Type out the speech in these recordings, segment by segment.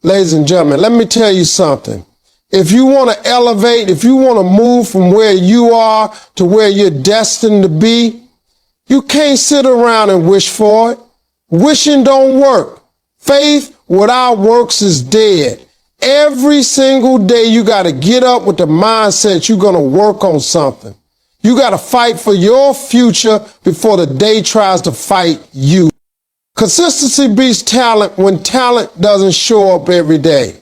Ladies and gentlemen, let me tell you something. If you want to elevate, if you want to move from where you are to where you're destined to be, you can't sit around and wish for it. Wishing don't work. Faith without works is dead. Every single day you got to get up with the mindset you're going to work on something. You got to fight for your future before the day tries to fight you. Consistency beats talent when talent doesn't show up every day.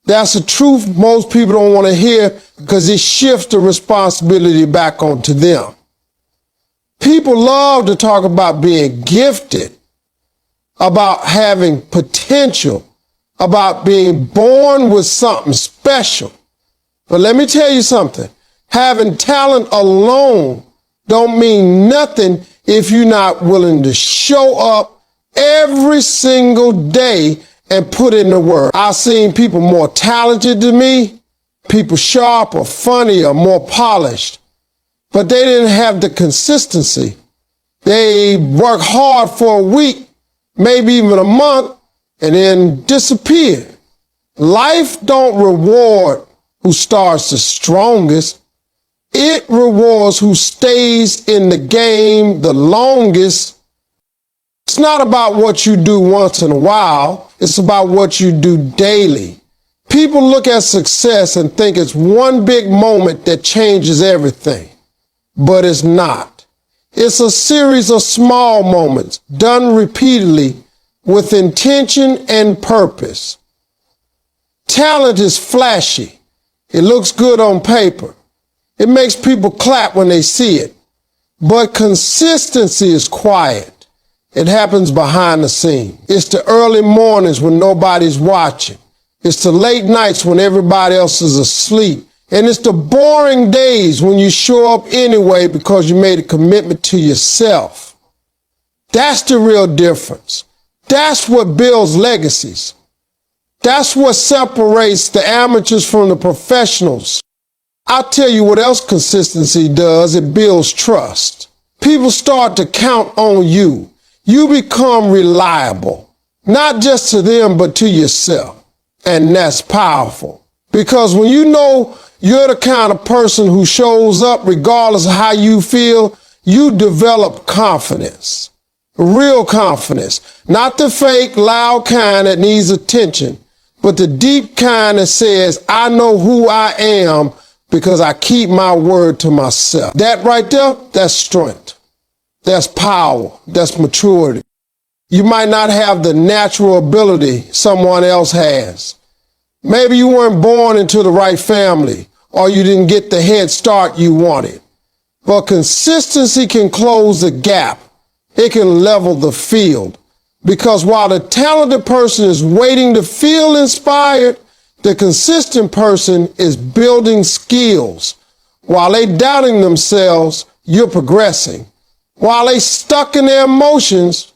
That's the truth most people don't want to hear because it shifts the responsibility back onto them. People love to talk about being gifted, about having potential, about being born with something special. But let me tell you something. Having talent alone don't mean nothing if you're not willing to show up every single day and put in the work. I've seen people more talented than me, people sharper, funnier, more polished, but they didn't have the consistency. They work hard for a week, maybe even a month, and then disappear. Life don't reward who starts the strongest. It rewards who stays in the game the longest. It's not about what you do once in a while. It's about what you do daily. People look at success and think it's one big moment that changes everything, but it's not. It's a series of small moments done repeatedly with intention and purpose. Talent is flashy. It looks good on paper. It makes people clap when they see it. But consistency is quiet. It happens behind the scenes. It's the early mornings when nobody's watching. It's the late nights when everybody else is asleep. And it's the boring days when you show up anyway because you made a commitment to yourself. That's the real difference. That's what builds legacies. That's what separates the amateurs from the professionals. I'll tell you what else consistency does. It builds trust. People start to count on you. You become reliable, not just to them, but to yourself. And that's powerful. Because when you know you're the kind of person who shows up regardless of how you feel, you develop confidence. Real confidence. Not the fake, loud kind that needs attention, but the deep kind that says, I know who I am because I keep my word to myself. That right there, that's strength. That's power. That's maturity. You might not have the natural ability someone else has. Maybe you weren't born into the right family, or you didn't get the head start you wanted. But consistency can close the gap. It can level the field. Because while the talented person is waiting to feel inspired, the consistent person is building skills. While they doubting themselves, you're progressing. While they stuck in their emotions,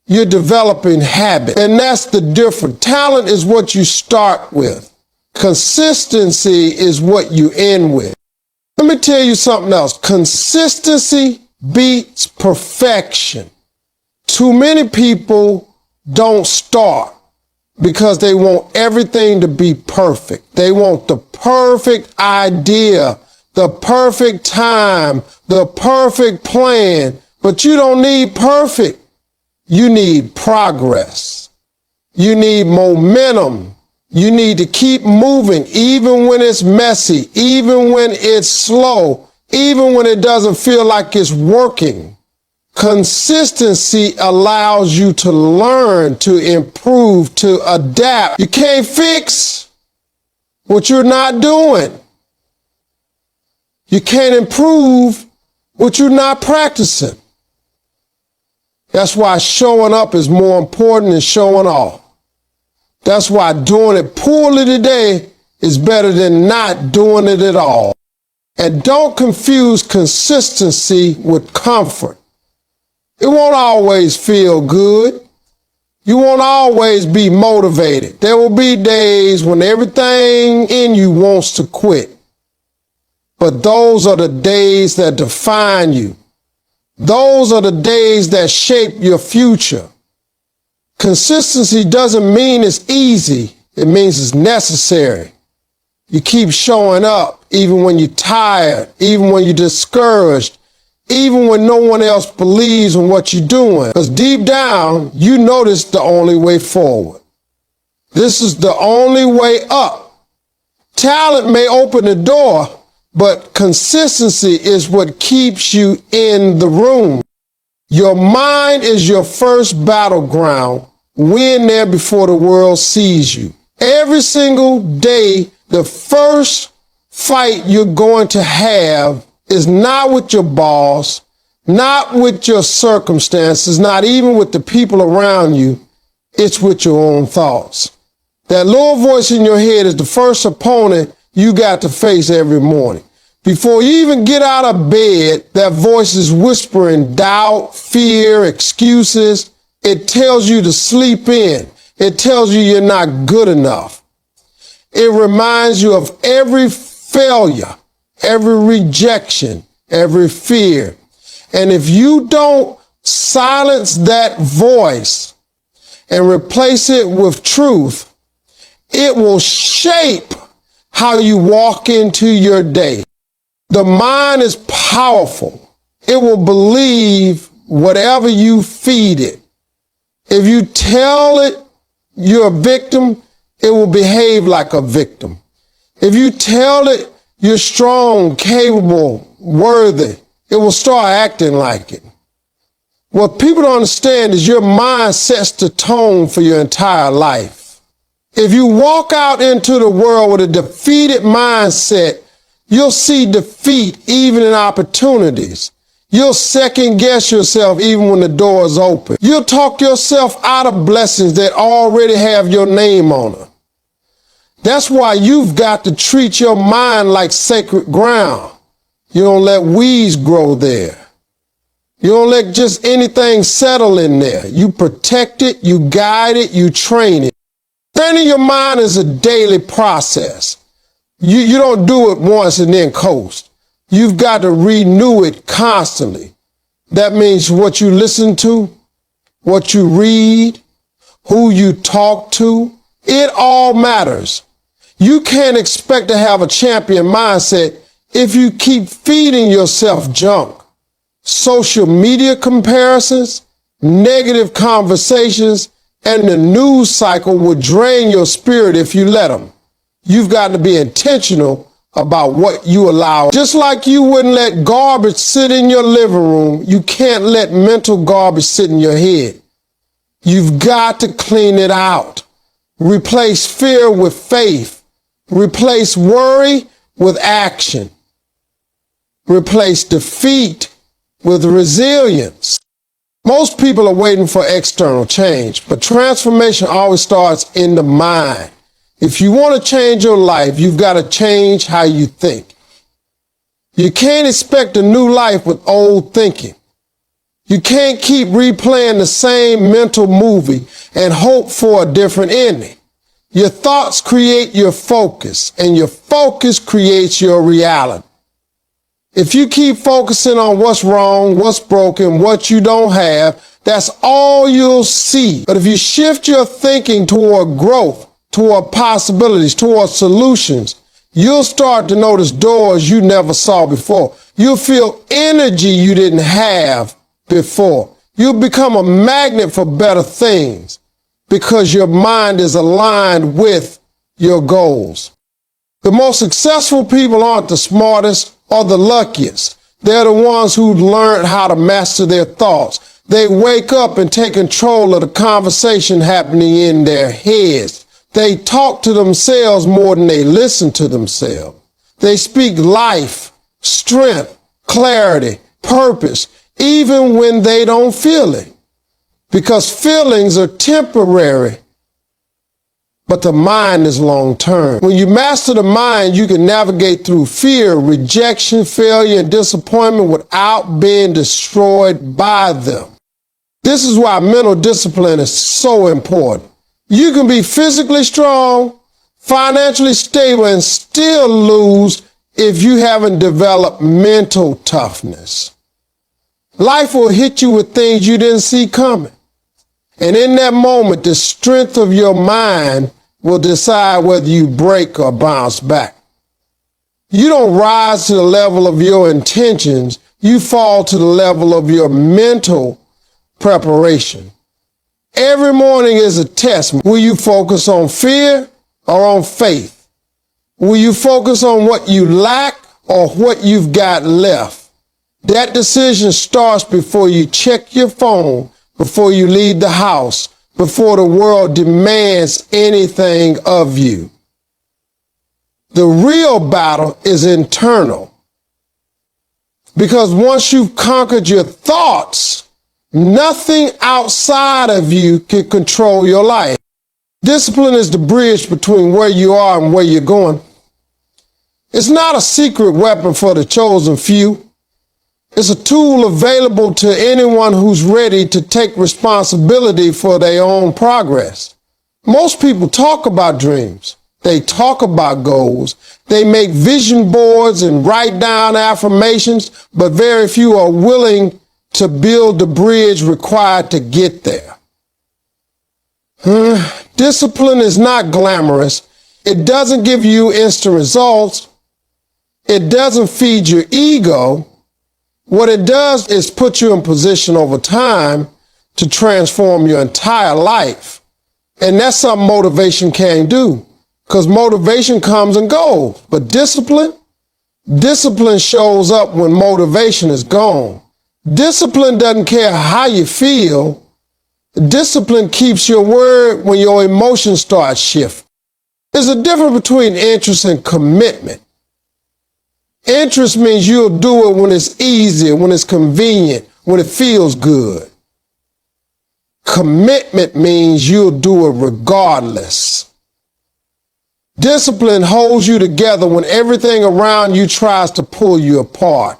you're developing habit. And that's the difference. Talent is what you start with. Consistency is what you end with. Let me tell you something else. Consistency beats perfection. Too many people don't start because they want everything to be perfect. They want the perfect idea, the perfect time, the perfect plan. But you don't need perfect. You need progress. You need momentum. You need to keep moving even when it's messy, even when it's slow, even when it doesn't feel like it's working. Consistency allows you to learn, to improve, to adapt. You can't fix what you're not doing. You can't improve what you're not practicing. That's why showing up is more important than showing off. That's why doing it poorly today is better than not doing it at all. And don't confuse consistency with comfort. It won't always feel good. You won't always be motivated. There will be days when everything in you wants to quit. But those are the days that define you. Those are the days that shape your future. Consistency doesn't mean it's easy. It means it's necessary. You keep showing up even when you're tired, even when you're discouraged, even when no one else believes in what you're doing. Because deep down, you know this is the only way forward. This is the only way up. Talent may open the door, but consistency is what keeps you in the room. Your mind is your first battleground. Win there before the world sees you. Every single day, the first fight you're going to have is not with your boss, not with your circumstances, not even with the people around you. It's with your own thoughts. That little voice in your head is the first opponent you got to face every morning. Before you even get out of bed, that voice is whispering doubt, fear, excuses. It tells you to sleep in. It tells you you're not good enough. It reminds you of every failure, every rejection, every fear. And if you don't silence that voice and replace it with truth, it will shape how you walk into your day. The mind is powerful. It will believe whatever you feed it. If you tell it you're a victim, it will behave like a victim. If you tell it you're strong, capable, worthy, it will start acting like it. What people don't understand is your mind sets the tone for your entire life. If you walk out into the world with a defeated mindset, you'll see defeat even in opportunities. You'll second guess yourself even when the door is open. You'll talk yourself out of blessings that already have your name on them. That's why you've got to treat your mind like sacred ground. You don't let weeds grow there. You don't let just anything settle in there. You protect it, you guide it, you train it. Training your mind is a daily process. You don't do it once and then coast. You've got to renew it constantly. That means what you listen to, what you read, who you talk to, it all matters. You can't expect to have a champion mindset if you keep feeding yourself junk. Social media comparisons, negative conversations, and the news cycle will drain your spirit if you let them. You've got to be intentional about what you allow. Just like you wouldn't let garbage sit in your living room, you can't let mental garbage sit in your head. You've got to clean it out. Replace fear with faith. Replace worry with action. Replace defeat with resilience. Most people are waiting for external change, but transformation always starts in the mind. If you want to change your life, you've got to change how you think. You can't expect a new life with old thinking. You can't keep replaying the same mental movie and hope for a different ending. Your thoughts create your focus, and your focus creates your reality. If you keep focusing on what's wrong, what's broken, what you don't have, that's all you'll see. But if you shift your thinking toward growth, toward possibilities, toward solutions, you'll start to notice doors you never saw before. You'll feel energy you didn't have before. You'll become a magnet for better things because your mind is aligned with your goals. The most successful people aren't the smartest or the luckiest. They're the ones who learned how to master their thoughts. They wake up and take control of the conversation happening in their heads. They talk to themselves more than they listen to themselves. They speak life, strength, clarity, purpose, even when they don't feel it. Because feelings are temporary, but the mind is long term. When you master the mind, you can navigate through fear, rejection, failure, and disappointment without being destroyed by them. This is why mental discipline is so important. You can be physically strong, financially stable, and still lose if you haven't developed mental toughness. Life will hit you with things you didn't see coming. And in that moment, the strength of your mind will decide whether you break or bounce back. You don't rise to the level of your intentions. You fall to the level of your mental preparation. Every morning is a test. Will you focus on fear or on faith? Will you focus on what you lack or what you've got left? That decision starts before you check your phone, before you leave the house, before the world demands anything of you. The real battle is internal. Because once you've conquered your thoughts, nothing outside of you can control your life. Discipline is the bridge between where you are and where you're going. It's not a secret weapon for the chosen few. It's a tool available to anyone who's ready to take responsibility for their own progress. Most people talk about dreams. They talk about goals. They make vision boards and write down affirmations, but very few are willing to build the bridge required to get there. Discipline is not glamorous. It doesn't give you instant results. It doesn't feed your ego. What it does is put you in position over time to transform your entire life. And that's something motivation can't do. Because motivation comes and goes. But discipline shows up when motivation is gone. Discipline doesn't care how you feel. Discipline keeps your word when your emotions start shifting. There's a difference between interest and commitment. Interest means you'll do it when it's easy, when it's convenient, when it feels good. Commitment means you'll do it regardless. Discipline holds you together when everything around you tries to pull you apart.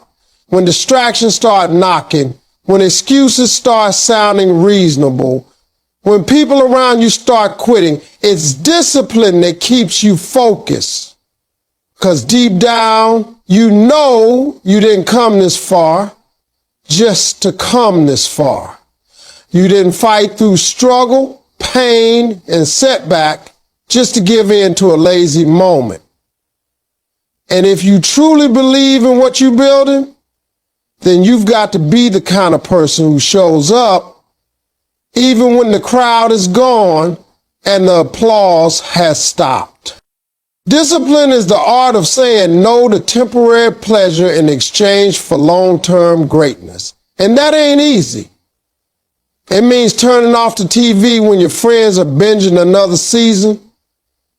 When distractions start knocking, when excuses start sounding reasonable, when people around you start quitting, it's discipline that keeps you focused. Because deep down, you know you didn't come this far just to come this far. You didn't fight through struggle, pain, and setback just to give in to a lazy moment. And if you truly believe in what you're building, then you've got to be the kind of person who shows up even when the crowd is gone and the applause has stopped. Discipline is the art of saying no to temporary pleasure in exchange for long-term greatness. And that ain't easy. It means turning off the TV when your friends are binging another season.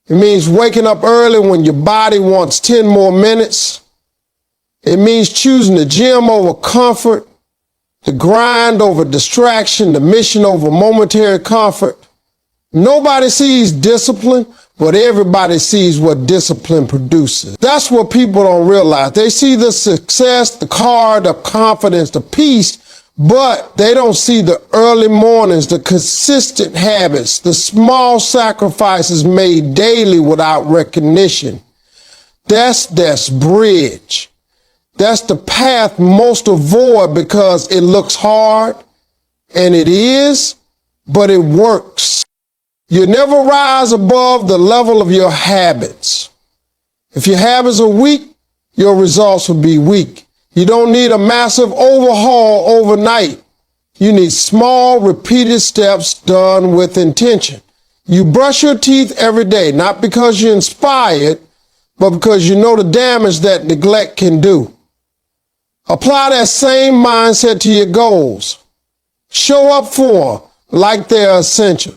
It means waking up early when your body wants 10 more minutes. It means choosing the gym over comfort, the grind over distraction, the mission over momentary comfort. Nobody sees discipline, but everybody sees what discipline produces. That's what people don't realize. They see the success, the car, the confidence, the peace, but they don't see the early mornings, the consistent habits, the small sacrifices made daily without recognition. That's bridge. That's the path most avoid because it looks hard, and it is, but it works. You never rise above the level of your habits. If your habits are weak, your results will be weak. You don't need a massive overhaul overnight. You need small, repeated steps done with intention. You brush your teeth every day, not because you're inspired, but because you know the damage that neglect can do. Apply that same mindset to your goals. Show up for them like they're essential,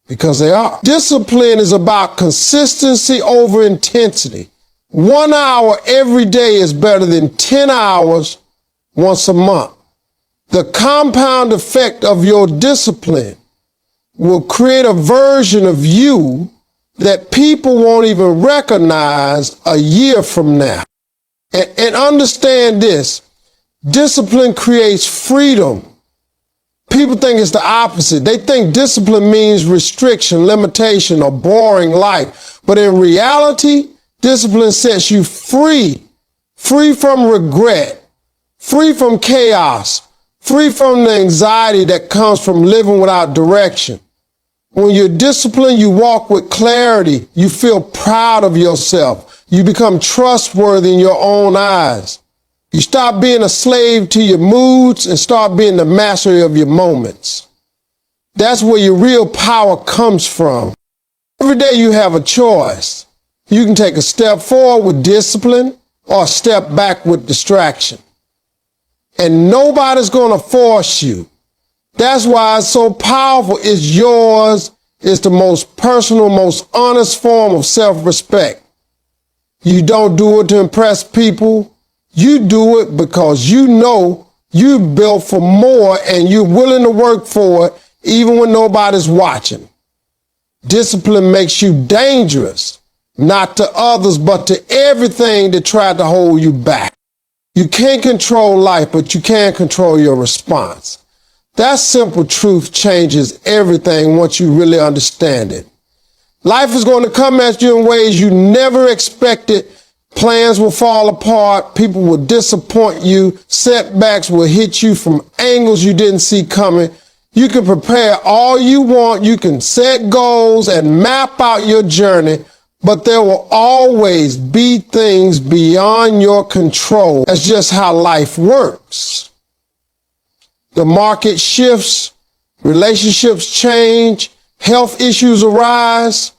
because they are. Discipline is about consistency over intensity. 1 hour every day is better than 10 hours once a month. The compound effect of your discipline will create a version of you that people won't even recognize a year from now. And understand this, discipline creates freedom. People think it's the opposite. They think discipline means restriction, limitation, or boring life. But in reality, discipline sets you free from regret, free from chaos, free from the anxiety that comes from living without direction. When you're disciplined, you walk with clarity. You feel proud of yourself. You become trustworthy in your own eyes. You stop being a slave to your moods and start being the master of your moments. That's where your real power comes from. Every day you have a choice. You can take a step forward with discipline or a step back with distraction. And nobody's going to force you. That's why it's so powerful. It's yours. It's the most personal, most honest form of self-respect. You don't do it to impress people. You do it because you know you're built for more and you're willing to work for it even when nobody's watching. Discipline makes you dangerous, not to others, but to everything that tried to hold you back. You can't control life, but you can control your response. That simple truth changes everything once you really understand it. Life is going to come at you in ways you never expected. Plans will fall apart. People will disappoint you. Setbacks will hit you from angles you didn't see coming. You can prepare all you want. You can set goals and map out your journey, but there will always be things beyond your control. That's just how life works. The market shifts, relationships change, health issues arise,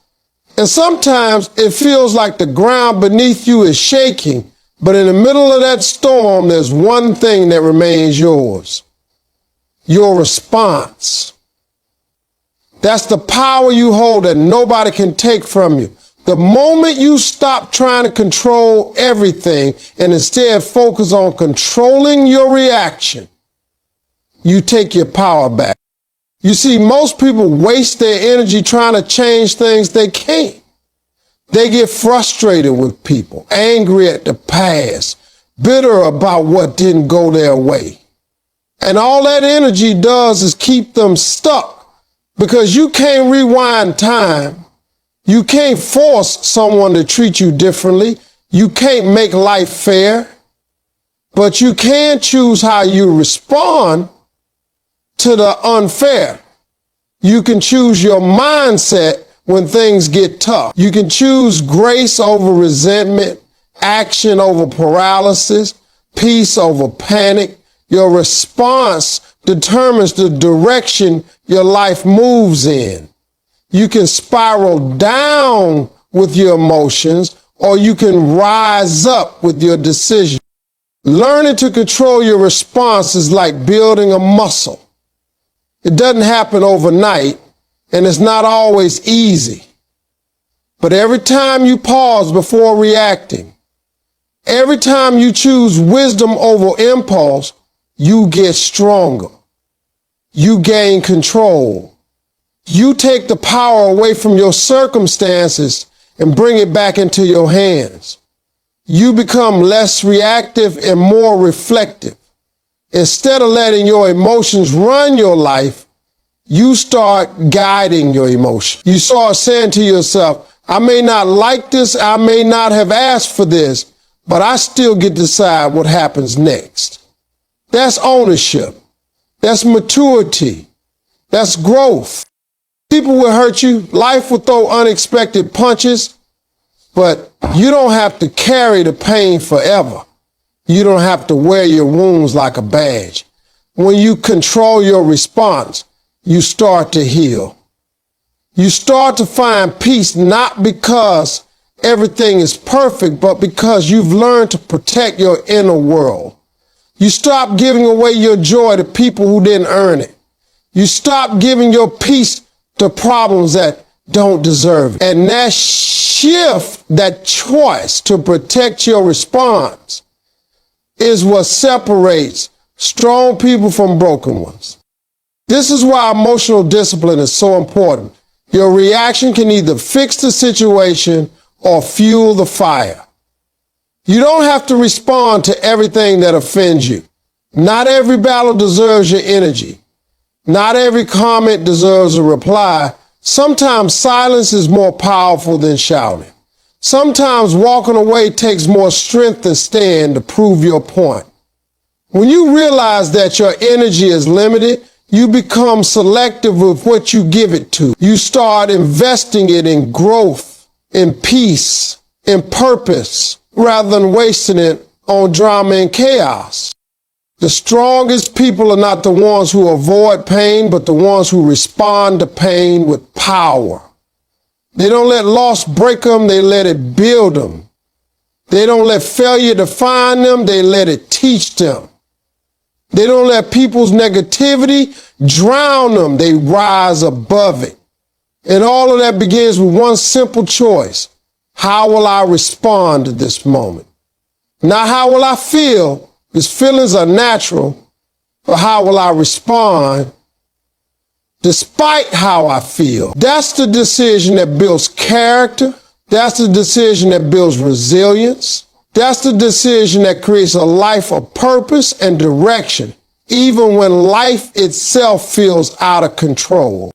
and sometimes it feels like the ground beneath you is shaking, but in the middle of that storm, there's one thing that remains yours: your response. That's the power you hold that nobody can take from you. The moment you stop trying to control everything and instead focus on controlling your reaction, you take your power back. You see, most people waste their energy trying to change things they can't. They get frustrated with people, angry at the past, bitter about what didn't go their way. And all that energy does is keep them stuck because you can't rewind time. You can't force someone to treat you differently. You can't make life fair, but you can choose how you respond to the unfair. You can choose your mindset when things get tough. You can choose grace over resentment, action over paralysis, peace over panic. Your response determines the direction your life moves in. You can spiral down with your emotions, or you can rise up with your decision. Learning to control your response is like building a muscle. It doesn't happen overnight, and it's not always easy. But every time you pause before reacting, every time you choose wisdom over impulse, you get stronger. You gain control. You take the power away from your circumstances and bring it back into your hands. You become less reactive and more reflective. Instead of letting your emotions run your life, you start guiding your emotions. You start saying to yourself, I may not like this, I may not have asked for this, but I still get to decide what happens next. That's ownership. That's maturity. That's growth. People will hurt you. Life will throw unexpected punches, but you don't have to carry the pain forever. You don't have to wear your wounds like a badge. When you control your response, you start to heal. You start to find peace not because everything is perfect, but because you've learned to protect your inner world. You stop giving away your joy to people who didn't earn it. You stop giving your peace to problems that don't deserve it. And that shift, that choice to protect your response, is what separates strong people from broken ones. This is why emotional discipline is so important. Your reaction can either fix the situation or fuel the fire. You don't have to respond to everything that offends you. Not every battle deserves your energy. Not every comment deserves a reply. Sometimes silence is more powerful than shouting. Sometimes walking away takes more strength than staying to prove your point. When you realize that your energy is limited, you become selective with what you give it to. You start investing it in growth, in peace, in purpose, rather than wasting it on drama and chaos. The strongest people are not the ones who avoid pain, but the ones who respond to pain with power. They don't let loss break them, they let it build them. They don't let failure define them, they let it teach them. They don't let people's negativity drown them, they rise above it. And all of that begins with one simple choice. How will I respond to this moment? Not how will I feel, because feelings are natural, but how will I respond despite how I feel? That's the decision that builds character. That's the decision that builds resilience. That's the decision that creates a life of purpose and direction, even when life itself feels out of control.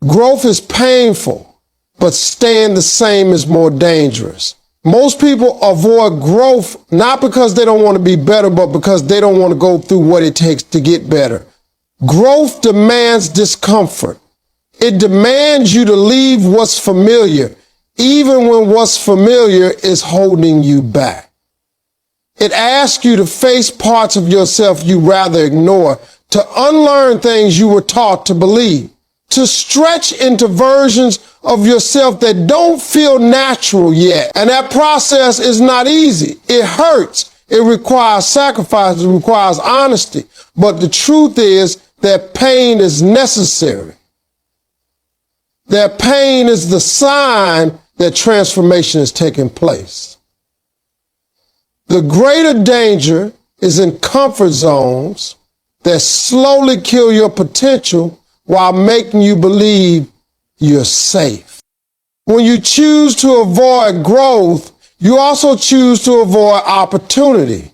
Growth is painful, but staying the same is more dangerous. Most people avoid growth not because they don't want to be better, but because they don't want to go through what it takes to get better. Growth demands discomfort. It demands you to leave what's familiar, even when what's familiar is holding you back. It asks you to face parts of yourself you rather ignore, to unlearn things you were taught to believe, to stretch into versions of yourself that don't feel natural yet. And that process is not easy. It hurts. It requires sacrifice. It requires honesty. But the truth is that pain is necessary. That pain is the sign that transformation is taking place. The greater danger is in comfort zones that slowly kill your potential while making you believe you're safe. When you choose to avoid growth, you also choose to avoid opportunity.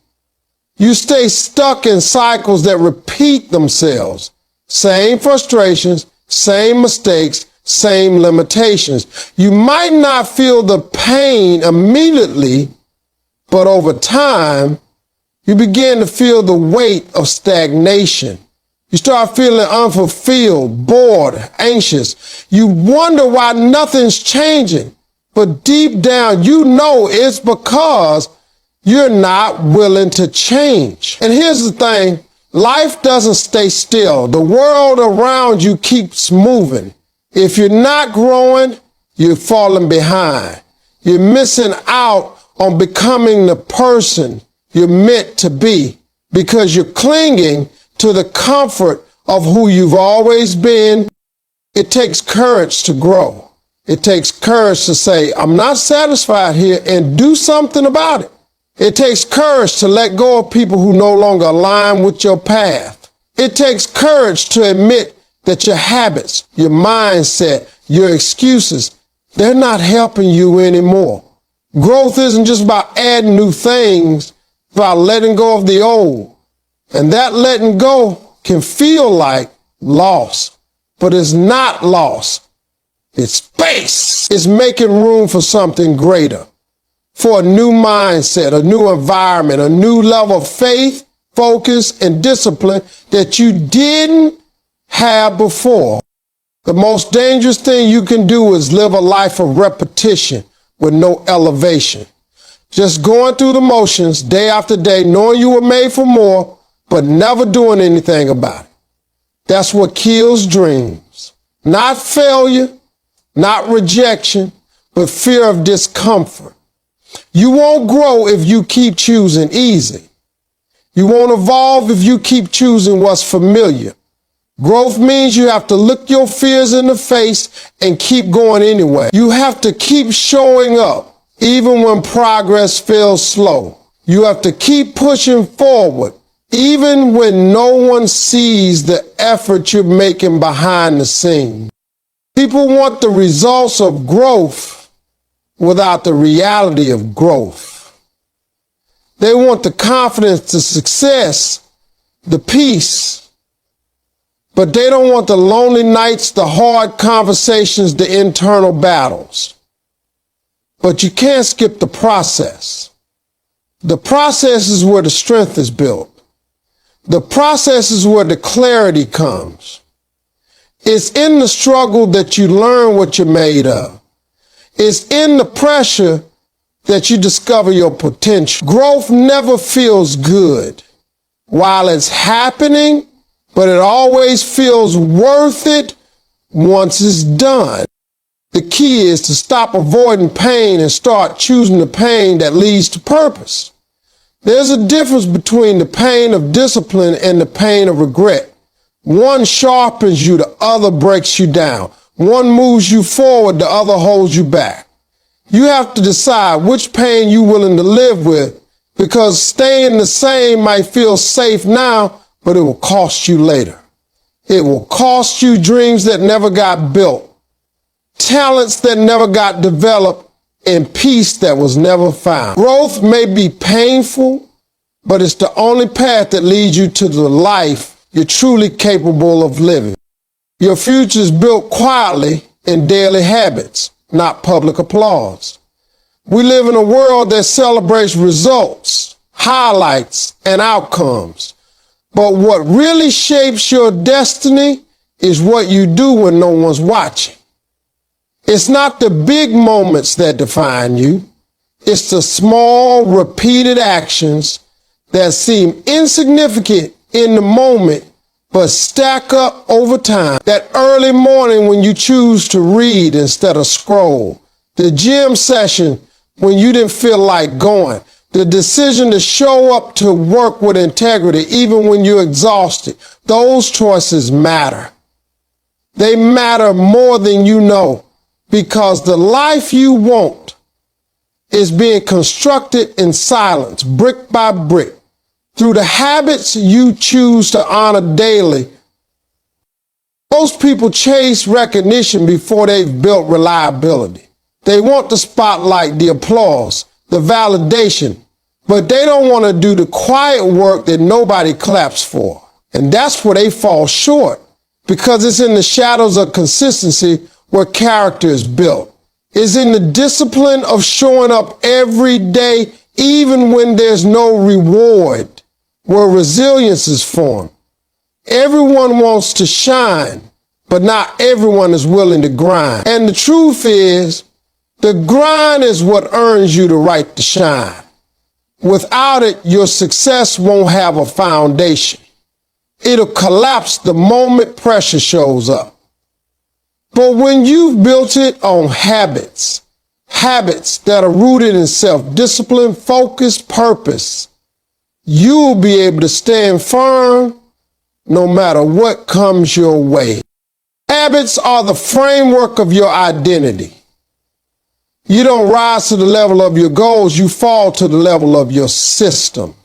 You stay stuck in cycles that repeat themselves. Same frustrations, same mistakes, same limitations. You might not feel the pain immediately, but over time, you begin to feel the weight of stagnation. You start feeling unfulfilled, bored, anxious. You wonder why nothing's changing. But deep down, you know it's because you're not willing to change. And here's the thing, life doesn't stay still. The world around you keeps moving. If you're not growing, you're falling behind. You're missing out on becoming the person you're meant to be because you're clinging to the comfort of who you've always been. It takes courage to grow. It takes courage to say, I'm not satisfied here, and do something about it. It takes courage to let go of people who no longer align with your path. It takes courage to admit that your habits, your mindset, your excuses, they're not helping you anymore. Growth isn't just about adding new things, it's about letting go of the old. And that letting go can feel like loss, but it's not loss. It's space. It's making room for something greater, for a new mindset, a new environment, a new level of faith, focus, and discipline that you didn't have before. The most dangerous thing you can do is live a life of repetition with no elevation. Just going through the motions day after day, knowing you were made for more, but never doing anything about it. That's what kills dreams. Not failure, not rejection, but fear of discomfort. You won't grow if you keep choosing easy. You won't evolve if you keep choosing what's familiar. Growth means you have to look your fears in the face and keep going anyway. You have to keep showing up, even when progress feels slow. You have to keep pushing forward, even when no one sees the effort you're making behind the scenes. People want the results of growth without the reality of growth. They want the confidence, the success, the peace, but they don't want the lonely nights, the hard conversations, the internal battles. But you can't skip the process. The process is where the strength is built. The process is where the clarity comes. It's in the struggle that you learn what you're made of. It's in the pressure that you discover your potential. Growth never feels good while it's happening, but it always feels worth it once it's done. The key is to stop avoiding pain and start choosing the pain that leads to purpose. There's a difference between the pain of discipline and the pain of regret. One sharpens you, the other breaks you down. One moves you forward, the other holds you back. You have to decide which pain you're willing to live with, because staying the same might feel safe now, but it will cost you later. It will cost you dreams that never got built, talents that never got developed, and peace that was never found. Growth may be painful, but it's the only path that leads you to the life you're truly capable of living. Your future is built quietly in daily habits, not public applause. We live in a world that celebrates results, highlights, and outcomes. But what really shapes your destiny is what you do when no one's watching. It's not the big moments that define you. It's the small, repeated actions that seem insignificant in the moment, but stack up over time. That early morning when you choose to read instead of scroll. The gym session when you didn't feel like going. The decision to show up to work with integrity even when you're exhausted. Those choices matter. They matter more than you know, because the life you want is being constructed in silence, brick by brick, through the habits you choose to honor daily. Most people chase recognition before they've built reliability. They want the spotlight, the applause, the validation, but they don't want to do the quiet work that nobody claps for. And that's where they fall short, because it's in the shadows of consistency where character is built. It's in the discipline of showing up every day, even when there's no reward, where resilience is formed. Everyone wants to shine, but not everyone is willing to grind. And the truth is, the grind is what earns you the right to shine. Without it, your success won't have a foundation. It'll collapse the moment pressure shows up. But when you've built it on habits that are rooted in self-discipline, focus, purpose, you'll be able to stand firm no matter what comes your way. Habits are the framework of your identity. You don't rise to the level of your goals, you fall to the level of your system.